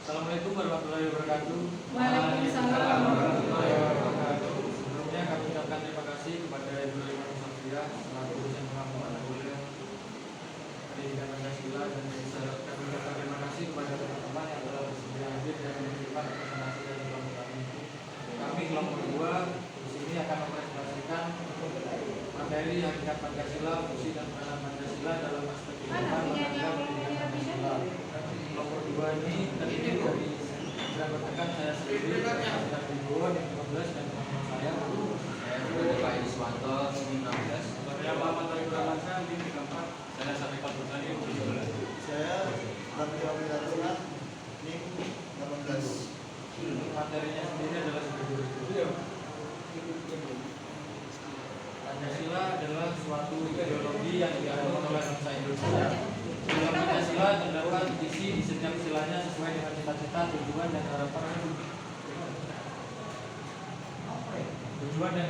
Assalamualaikum warahmatullahi wabarakatuh. Waalaikumsalam warahmatullahi wabarakatuh. Sebelumnya kami ucapkan terima kasih kepada Ibu Lima Nusantara selaku dosen pengamatan kuliah pendidikan Pancasila, dan kami ucapkan terima kasih kepada teman-teman yang telah bersedia hadir dan menerima presentasi dari kelompok kami. Kami kelompok 2 di sini akan mempresentasikan materi hakikat Pancasila, fungsi dan peranan Pancasila dalam aspek kehidupan manusia pendidikan Pancasila. Kelompok 2 ini terdiri dari rekan saya sendiri, Mas Wibowo yang 15, dan teman saya Saya Pak Iswanto 16. Saya Muhammad Taufik Rahmansyah di 34. Saya Safiqat Bursani 17. Saya Rafiul Aminatullah NIM 18. Materinya sendiri adalah sebagai berikut. Pancasila adalah suatu ideologi yang dianut oleh bangsa Indonesia. Dalam Pancasila terdapat isi di setiap silanya sesuai dengan cita-cita, tujuan dan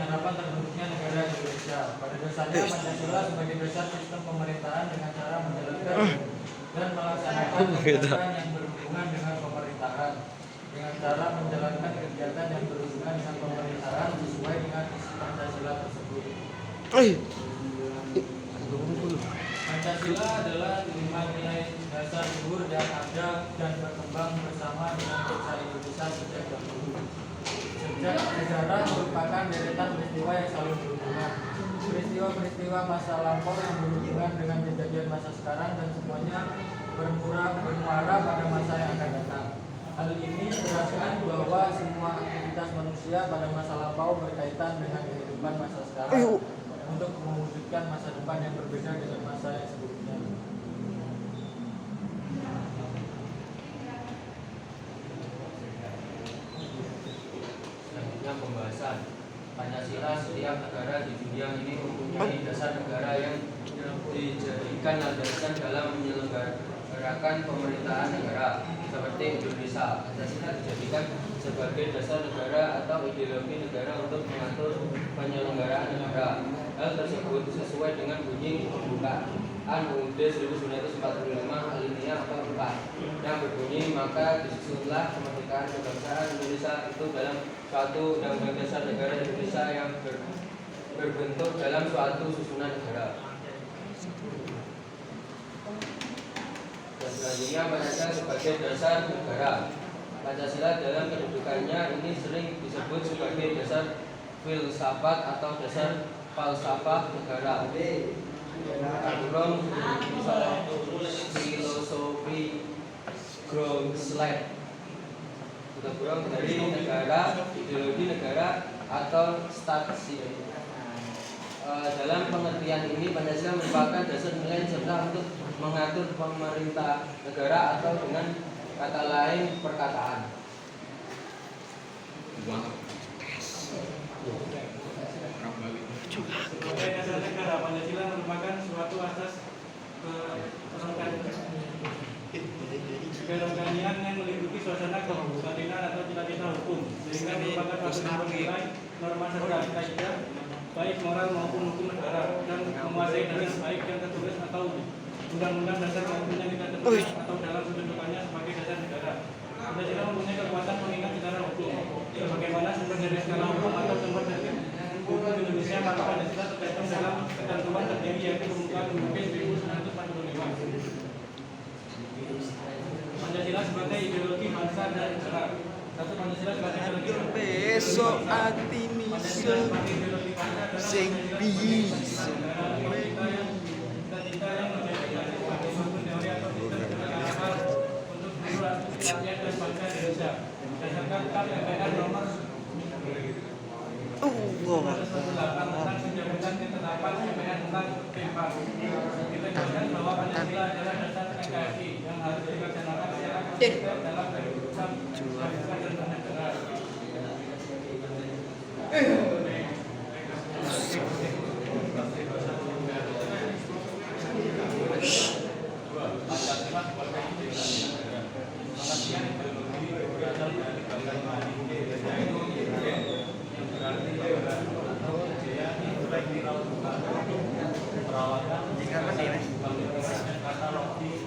harapan terbentuknya negara Indonesia. Pada dasarnya Pancasila sebagai dasar sistem pemerintahan dengan cara menjalankan dan melaksanakan kegiatan yang berhubungan dengan pemerintahan, dengan cara menjalankan kegiatan yang berhubungan dengan pemerintahan sesuai dengan isi Pancasila tersebut. Pancasila adalah 5 nilai dasar luhur yang ada dan berkembang bersama dengan bangsa Indonesia sejak dahulu. Sejak sejarah merupakan deretan peristiwa yang selalu berhubungan. Peristiwa-peristiwa masa lampau yang berhubungan dengan kejadian masa sekarang, dan semuanya bermuara pada masa yang akan datang. Hal ini menjelaskan bahwa semua aktivitas manusia pada masa lampau berkaitan dengan kehidupan masa sekarang untuk mewujudkan masa depan yang berbeda dengan masa yang sebelumnya. Selanjutnya pembahasan Pancasila. Setiap negara di dunia ini mempunyai dasar negara yang dijadikan landasan dalam menyelenggarakan pemerintahan negara. Seperti Indonesia, Pancasila dijadikan sebagai dasar negara atau ideologi negara untuk mengatur penyelenggaraan negara. Hal tersebut sesuai dengan bunyi pembukaan UUD 1945 alinea 4 yang berbunyi, maka disusunlah kemerdekaan kebangsaan Indonesia itu dalam suatu undang-undang dasar negara Indonesia yang berbentuk dalam suatu susunan negara. Dan selanjutnya Pancasila sebagai dasar negara. Pancasila dalam kedudukannya ini sering disebut sebagai dasar filsafat atau dasar falsafah negara. Kurung filosofi groundslide. Kurung dari negara, ideologi negara atau statistik. Dalam pengertian ini Pancasila merupakan dasar nilai serta untuk mengatur pemerintah negara, atau dengan kata lain perkataan. Sebagai dasar negara, Pancasila merupakan suatu asas keroganian yang meliputi suasana kebatinan atau cita-cita hukum, sehingga merupakan suatu nilai norma serta kaidah baik moral maupun hukum negara, dan menguasai dengan baik yang tertulis atau undang-undang dasar maupun yang tidak tertulis atau dalam kedudukannya sebagai dasar negara. Pancasila mempunyai kekuatan mengikat secara hukum, sebagaimana sumber dari skala hukum atau sumber dari hukum Indonesia, maka Pancasila tercantum dalam ketentuan tertinggi yaitu pembukaan UUD 1945. Pancasila sebagai ideologi bangsa dan negara. Pancasila sebagai ideologi Besok hati Pancasila sebagai ideologi bangsa dan sing piye cita-cita yang menjadi basis bagi suatu teori atau sistem kebijakan untuk seluruh rakyat dan bangsa Indonesia. Berdasarkan KAP MPR nomor 108 tentang penjagaan ketetapan MPR tentang P4. Ditegaskan bahwa Pancasila adalah dasar NKRI yang harus dilaksanakan secara konsisten dalam kehidupan bangsa dan bernegara. Pancasila sebagai ideologi negara. Pengertian ideologi berasal dari kata ideologi, yaitu ide yang berarti negara atau idea intelektual, bukan perawatan bukan kata logis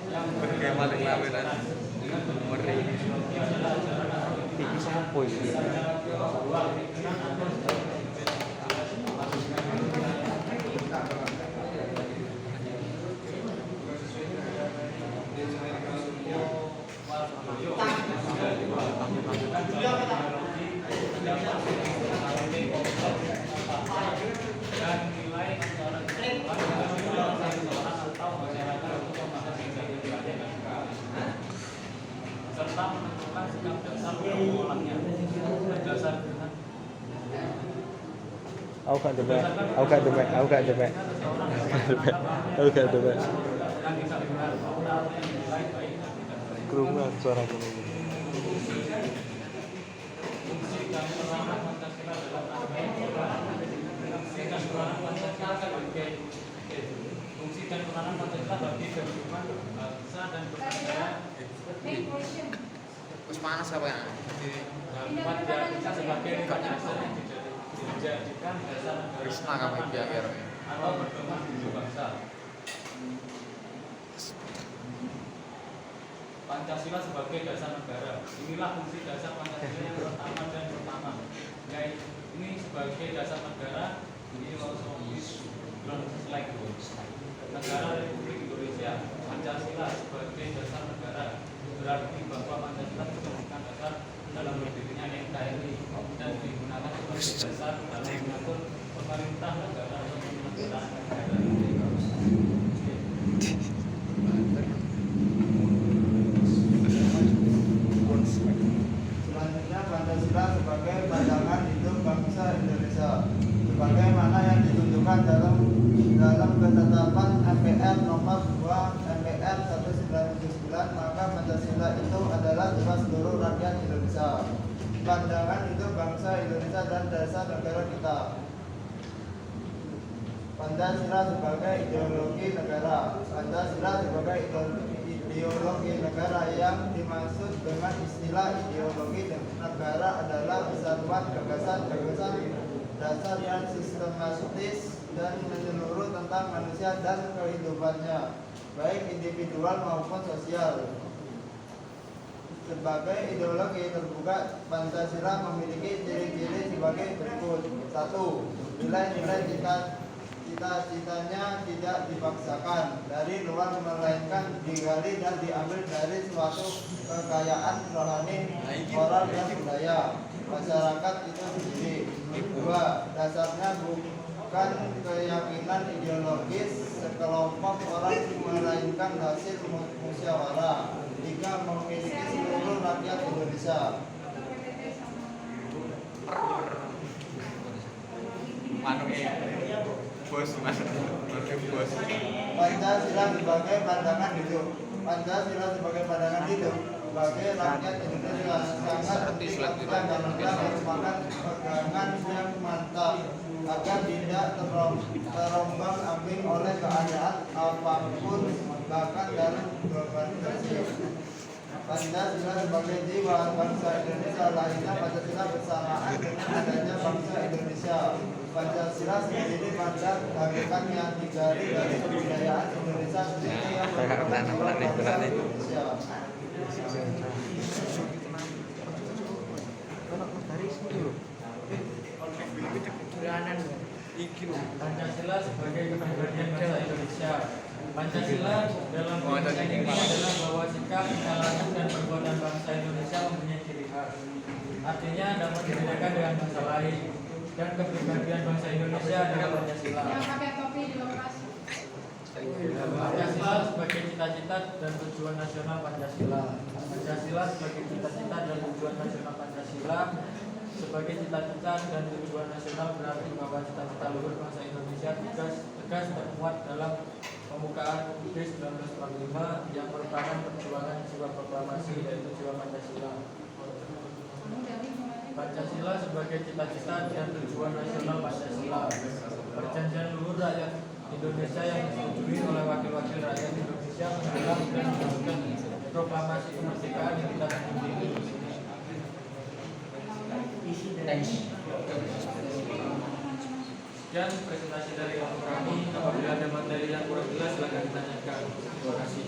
yang dengan Oh iya. dan nilai atau masyarakat untuk memahami serta menentukan sikap dasar pengolahnya berdasarkan Aku gak debat. Kerumunan suara kerumunan. fungsi dan peranan Pancasila dalam fungsi dan peranan Pancasila bagi kehidupan bangsa dan bernegara Wis panas apa ya? dapat diartikan sebagai Pancasila yang dijadikan dasar negara Krishna kami biar atau pertemuan tujuh bangsa. Pancasila sebagai dasar negara. Inilah fungsi dasar Pancasila yang pertama dan pertama. Yaitu ini sebagai dasar negara. Ini also is like negara Republik Indonesia. Pancasila sebagai dasar negara berarti bahwa Pancasila dijadikan dasar dalam berdirinya NKRI dan digunakan sebagai dasar dalam mengatur pemerintah negara atau penyelenggaraan negara. Selanjutnya Pancasila sebagai pandangan hidup bangsa Indonesia sebagaimana yang ditentukan dalam ketetapan MPR nomor 2 MPR 1979, maka Pancasila itu adalah tugas seluruh rakyat Indonesia, pandangan hidup bangsa Indonesia dan dasar negara kita. Pancasila sebagai ideologi negara. Pancasila sebagai ideologi negara yang dimaksud dengan istilah ideologi negara adalah kesatuan gagasan-gagasan dasar yang sistematis dan menyeluruh tentang manusia dan kehidupannya, baik individual maupun sosial. Sebagai ideologi terbuka, Pancasila memiliki ciri-ciri sebagai berikut. 1. Nilai-nilai cita-citanya tidak dipaksakan dari luar, melainkan digali dan diambil dari suatu kekayaan rohani, moral dan budaya masyarakat itu sendiri. 2. Dasarnya bukan keyakinan ideologis sekelompok orang, melainkan hasil musyawarah. 3. Memiliki seluruh rakyat Indonesia. Pancasila sebagai pandangan hidup. Pancasila sebagai pandangan hidup sebagai rakyat Indonesia sangat diingatkan dan merupakan pegangan yang mantap agar tidak terombang ambing oleh keadaan apapun, bahkan dalam globalisasi. Pancasila sebagai jiwa bangsa Indonesia lainnya. Pancasila bersamaan dengan adanya bangsa Indonesia. Pancasila sendiri pada hakikat yang digali dari kebudayaan Indonesia sendiri yang merupakan jiwa bangsa Indonesia. Pancasila sebagai kepribadian bangsa Indonesia. Pancasila dalam pendidikan ini adalah bahwa sikap, kalangan dan perbuatan bangsa Indonesia mempunyai ciri khas. Artinya dapat dibedakan dengan bangsa lain, dan kepribadian bangsa Indonesia adalah Pancasila. Yang pakai topi di lokasi. Pancasila sebagai cita-cita dan tujuan nasional Pancasila. Pancasila sebagai cita-cita dan tujuan nasional Pancasila. Sebagai cita-cita dan tujuan nasional berarti bahwa cita-cita luhur bangsa Indonesia tegas termuat dalam pembukaan UUD 1945 yang merupakan perjuangan jiwa proklamasi, yaitu jiwa Pancasila. Pancasila sebagai cita-cita dan tujuan nasional Pancasila. Perjanjian luhur rakyat Indonesia yang disetujui oleh wakil-wakil rakyat Indonesia menjelang dan mewujudkan proklamasi kemerdekaan yang kita miliki. Sekian presentasi dari kami. Apabila ada materi yang kurang jelas, silakan ditanyakan. Terima kasih.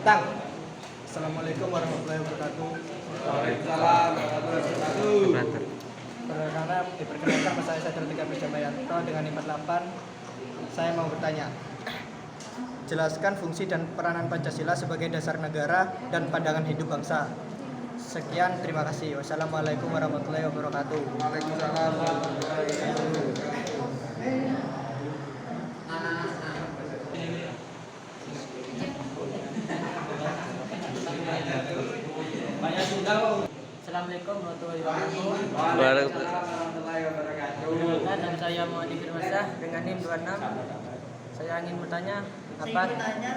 Tang. Assalamualaikum warahmatullahi wabarakatuh. Waalaikumsalam warahmatullahi wabarakatuh. Diperkenalkan saya Sadar Tiga Jabayanto dengan NIM 48. Saya mau bertanya. Jelaskan fungsi dan peranan Pancasila sebagai dasar negara dan pandangan hidup bangsa. Sekian, terima kasih. Wassalamualaikum warahmatullahi wabarakatuh. Waalaikumsalam warahmatullahi wabarakatuh. Assalamualaikum warahmatullahi wabarakatuh. Warahmatullahi wabarakatuh. Dan saya Muhammad Firmasah dengan NIM 26. Saya ingin bertanya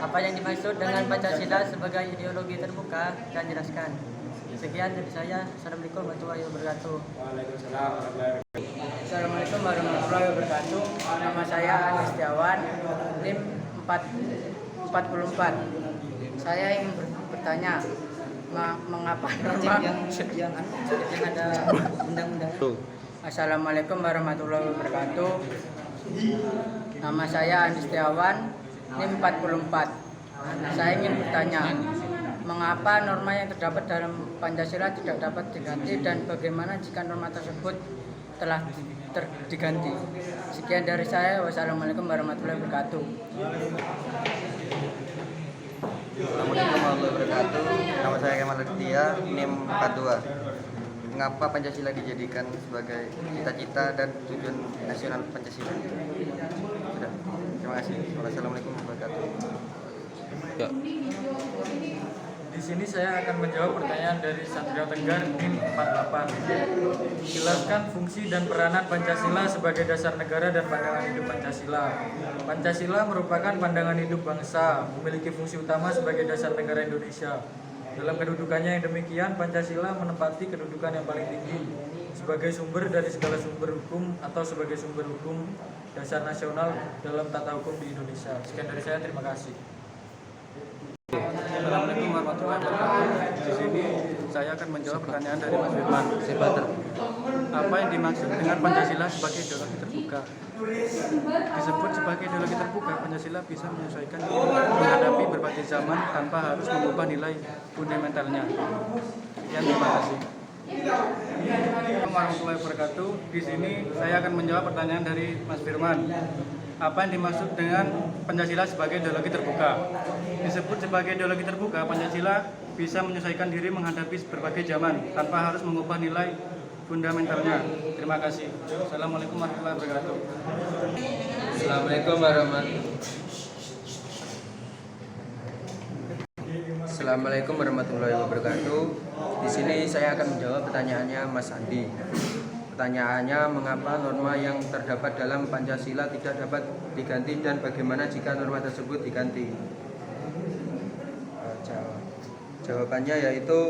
apa yang dimaksud dengan Pancasila sebagai ideologi terbuka dan jelaskan. Sekian dari saya. Assalamualaikum warahmatullahi wabarakatuh. Waalaikumsalam warahmatullahi wabarakatuh. Assalamualaikum warahmatullahi wabarakatuh. Nama saya Anies Setiawan, NIM 44. Saya ingin bertanya, mengapa norma yang ada undang-undang. Assalamualaikum warahmatullahi wabarakatuh. Nama saya Anies Setiawan, NIM 44. Saya ingin bertanya, mengapa norma yang terdapat dalam Pancasila tidak dapat diganti dan bagaimana jika norma tersebut telah diganti? Sekian dari saya. Wassalamualaikum warahmatullahi wabarakatuh. Assalamualaikum warahmatullahi wabarakatuh. Nama saya Kemal Aditya, NIM 42. Mengapa Pancasila dijadikan sebagai cita-cita dan tujuan nasional Pancasila? Sudah. Terima kasih. Wassalamualaikum warahmatullahi wabarakatuh. Di sini saya akan menjawab pertanyaan dari Satria Tegar NIM 48. Jelaskan fungsi dan peranan Pancasila sebagai dasar negara dan pandangan hidup Pancasila. Pancasila merupakan pandangan hidup bangsa, memiliki fungsi utama sebagai dasar negara Indonesia. Dalam kedudukannya yang demikian, Pancasila menempati kedudukan yang paling tinggi sebagai sumber dari segala sumber hukum atau sebagai sumber hukum dasar nasional dalam tata hukum di Indonesia. Sekian dari saya, terima kasih. Assalamualaikum warahmatullahi wabarakatuh. Di sini saya akan menjawab pertanyaan dari Mas Firman. Apa yang dimaksud dengan Pancasila sebagai ideologi terbuka? Disebut sebagai ideologi terbuka, Pancasila bisa menyesuaikan menghadapi berbagai zaman tanpa harus mengubah nilai fundamentalnya. Yang terima kasih. Assalamualaikum warahmatullahi wabarakatuh. Di sini saya akan menjawab pertanyaan dari Mas Firman. Apa yang dimaksud dengan Pancasila sebagai ideologi terbuka? Disebut sebagai ideologi terbuka, Pancasila bisa menyesuaikan diri menghadapi berbagai zaman tanpa harus mengubah nilai fundamentalnya. Terima kasih. Assalamualaikum warahmatullahi wabarakatuh. Assalamualaikum warahmatullahi wabarakatuh. Di sini saya akan menjawab pertanyaannya Mas Andi. Pertanyaannya, mengapa norma yang terdapat dalam Pancasila tidak dapat diganti dan bagaimana jika norma tersebut diganti? Jawabannya yaitu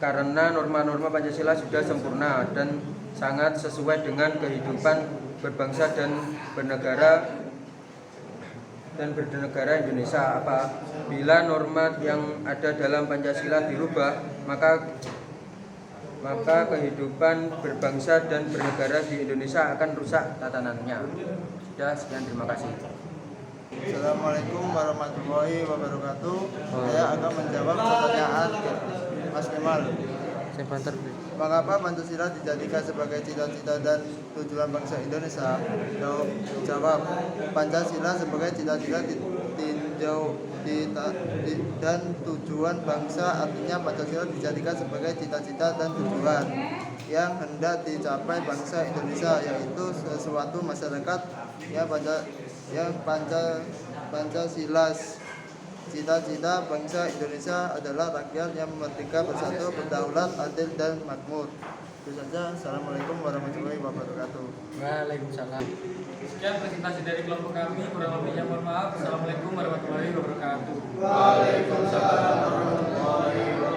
karena norma-norma Pancasila sudah sempurna dan sangat sesuai dengan kehidupan berbangsa dan bernegara Indonesia. Apabila norma yang ada dalam Pancasila dirubah, maka kehidupan berbangsa dan bernegara di Indonesia akan rusak tatanannya. Sudah, sekian, terima kasih. Assalamualaikum warahmatullahi wabarakatuh. Saya akan menjawab pertanyaan Mas Kemal. Mengapa Pancasila dijadikan sebagai cita-cita dan tujuan bangsa Indonesia? Jawab, Pancasila sebagai cita-cita dan tujuan bangsa, artinya Pancasila dijadikan sebagai cita-cita dan tujuan yang hendak dicapai bangsa Indonesia, yaitu sesuatu masyarakat yang Pancasilas. Cita-cita bangsa Indonesia adalah rakyat yang merdeka, bersatu, berdaulat, adil, dan makmur. Itu saja. Assalamualaikum warahmatullahi wabarakatuh. Waalaikumsalam. Sekian presentasi dari kelompok kami, kurang lebihnya mohon maaf. Assalamualaikum warahmatullahi wabarakatuh. Waalaikumsalam warahmatullahi wabarakatuh.